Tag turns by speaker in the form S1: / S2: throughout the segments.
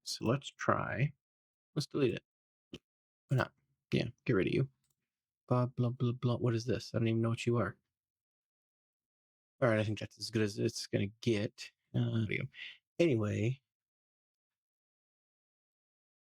S1: So let's try. Let's delete it. Why not? Yeah, get rid of you. Blah, blah, blah, blah. What is this? I don't even know what you are. All right, I think that's as good as it's going to get. Anyway,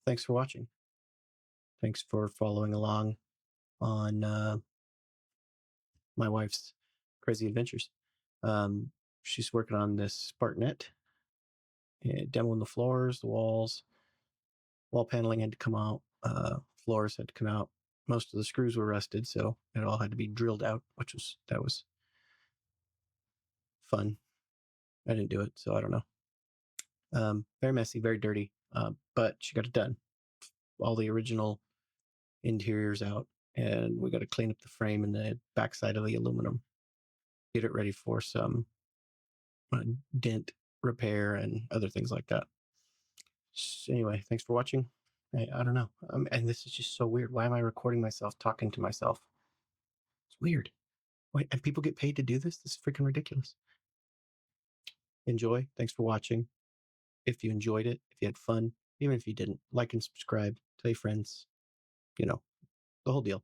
S1: thanks for watching. Thanks for following along on my wife's crazy adventures. She's working on this Spartanette, demoing the floors, the walls. Wall paneling had to come out. Floors had to come out. Most of the screws were rusted, so it all had to be drilled out, that was fun. I didn't do it, so I don't know. Very messy, very dirty, but she got it done. All the original interiors out, and we got to clean up the frame and the backside of the aluminum, get it ready for some dent repair and other things like that. So anyway, thanks for watching. I don't know. And this is just so weird. Why am I recording myself talking to myself? It's weird. Wait, and people get paid to do this? This is freaking ridiculous. Enjoy. Thanks for watching. If you enjoyed it, if you had fun, even if you didn't, like and subscribe, tell your friends, you know, the whole deal.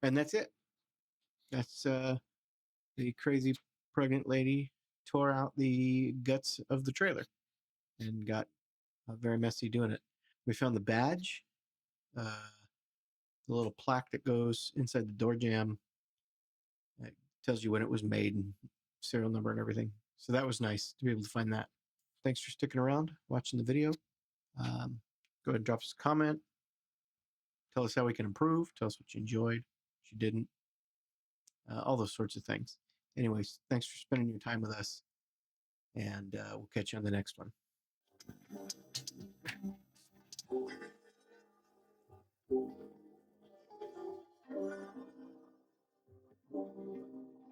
S1: And that's it. That's the crazy pregnant lady tore out the guts of the trailer and got very messy doing it. We found the badge, the little plaque that goes inside the door jamb. It tells you when it was made and serial number and everything. So that was nice to be able to find that. Thanks for sticking around, watching the video. Go ahead and drop us a comment. Tell us how we can improve. Tell us what you enjoyed, what you didn't, all those sorts of things. Anyways, thanks for spending your time with us, and we'll catch you on the next one.